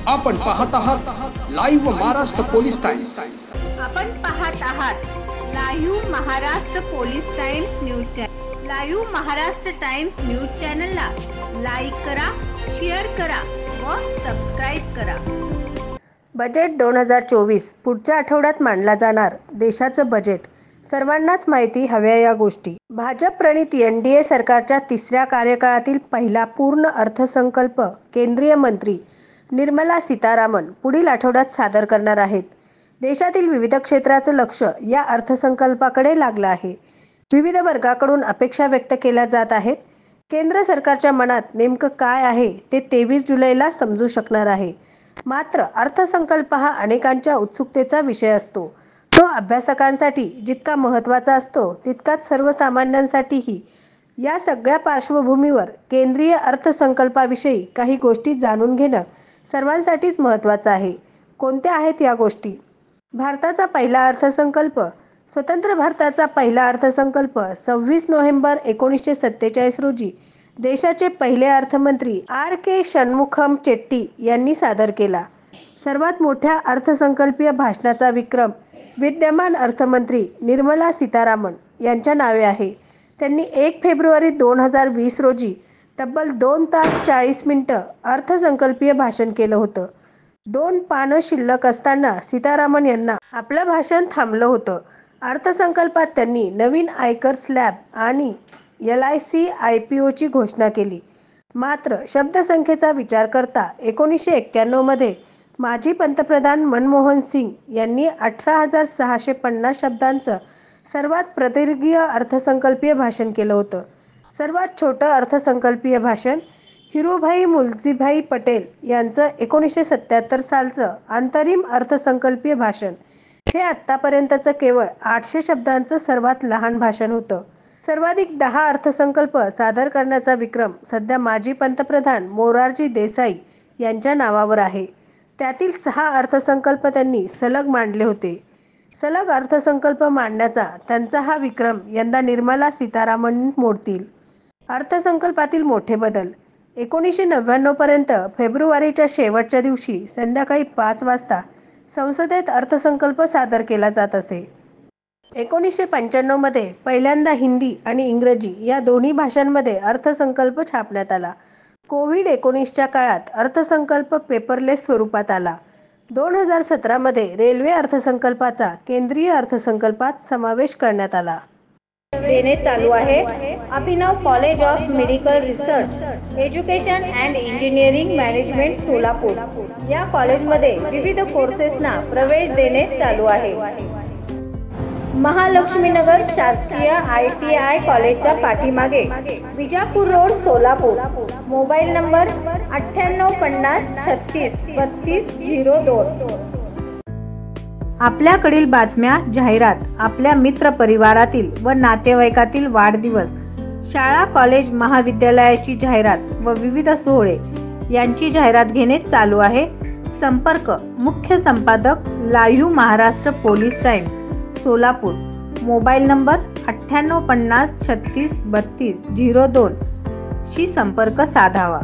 आपण पाहत आहात लाईव्ह महाराष्ट्र पोलीस टाइम्स. आपण पाहत आहात live Maharashtra police times news channel. Live Maharashtra times news चॅनलला लाईक करा, शेअर करा व सबस्क्राईब करा. बजेट 2024 पुढच्या आठवड्यात मांडला जाणार. देशाचं बजेट सर्वांनाच माहिती हव्या या गोष्टी. भाजप प्रणित NDA सरकारच्या तिसऱ्या कार्यकाळातील पहिला पूर्ण अर्थसंकल्प केंद्रीय मंत्री निर्मला सीतारामन पुढील आठवड्यात सादर करणार आहेत. देशातील विविध क्षेत्राचं लक्ष या अर्थसंकल्पाकडे लागलं आहे. विविध वर्गाकडून अपेक्षा व्यक्त केल्या जात आहेत. केंद्र सरकारच्या मनात नेमकं काय आहे ते 23 जुलैला समजू शकणार आहे. मात्र अर्थसंकल्प हा अनेकांच्या उत्सुकतेचा विषय असतो. तो अभ्यासकांसाठी जितका महत्त्वाचा असतो तितकाच सर्वसामान्यांसाठीही. या सगळ्या पार्श्वभूमीवर केंद्रीय अर्थसंकल्पाविषयी काही गोष्टी जाणून घेणं सर्वांसाठीच महत्त्वाचं आहे. कोणत्या आहेत या गोष्टी? भारताचा पहिला अर्थसंकल्प. स्वतंत्र भारताचा पहिला अर्थसंकल्प 26 नोव्हेंबर 1947 रोजी देशाचे पहिले अर्थमंत्री R.K. षण्मुखम चेट्टी यांनी सादर केला. सर्वात मोठ्या अर्थसंकल्पीय भाषणाचा विक्रम विद्यमान अर्थमंत्री निर्मला सीतारामन यांच्या नावे आहे. त्यांनी 1 फेब्रुवारी 2020 रोजी तब्बल 2 तास 40 मिनिटं अर्थसंकल्पीय भाषण केलं होतं. 2 पानं शिल्लक असताना सीतारामन यांना आपलं भाषण थांबलं होतं. अर्थसंकल्पात त्यांनी नवीन आयकर स्लॅब आणि LIC IPOची घोषणा केली. मात्र शब्दसंख्येचा विचार करता 1991 मध्ये माजी पंतप्रधान मनमोहन सिंग यांनी 18,650 शब्दांचं सर्वात प्रदीर्घ अर्थसंकल्पीय भाषण केलं होतं. सर्वात छोटं अर्थसंकल्पीय भाषण हिरूभाई मुलजीभाई पटेल यांचं 1977 सालचं अंतरिम अर्थसंकल्पीय भाषण हे आत्तापर्यंतचं केवळ 800 शब्दांचं सर्वात लहान भाषण होतं. सर्वाधिक 10 अर्थसंकल्प सादर करण्याचा विक्रम सध्या माजी पंतप्रधान मोरारजी देसाई यांच्या नावावर आहे. त्यातील 6 अर्थसंकल्प त्यांनी सलग मांडले होते. सलग अर्थसंकल्प मांडण्याचा त्यांचा हा विक्रम यंदा निर्मला सीतारामन मोडतील. अर्थसंकल्पातील मोठे बदल. 1999 पर्यंत फेब्रुवारीच्या शेवटच्या दिवशी संध्याकाळी 5 वाजता संसदेत अर्थसंकल्प सादर केला जात असे. 1995 मध्ये पहिल्यांदा हिंदी आणि इंग्रजी या दोन्ही भाषांमध्ये अर्थसंकल्प छापण्यात आला. कोविड-19च्या काळात अर्थसंकल्प पेपरलेस स्वरूपात आला. 2017 मध्ये रेल्वे अर्थसंकल्पाचा केंद्रीय अर्थसंकल्पात समावेश करण्यात आला. देणे चालू आहे. Abhinav college of medical research education and engineering management Solapur या कॉलेजमध्ये विविध कोर्सेसना प्रवेश देणे चालू आहे. महालक्ष्मीनगर शासकीय ITI कॉलेजच्या पाठीमागे Vijapur road Solapur. Mobile number 9850 36 32 02. आपल्याकडील बातम्या, जाहिरात, आपल्या मित्र परिवारातील व नातेवाईकातील वाढदिवस, शाळा, कॉलेज, महाविद्यालयाची जाहिरात व विविध सोहळे यांची जाहिरात घेणे चालू आहे. संपर्क मुख्य संपादक live Maharashtra police times Solapur. Mobile number 9850 36 32 02 शी संपर्क साधावा.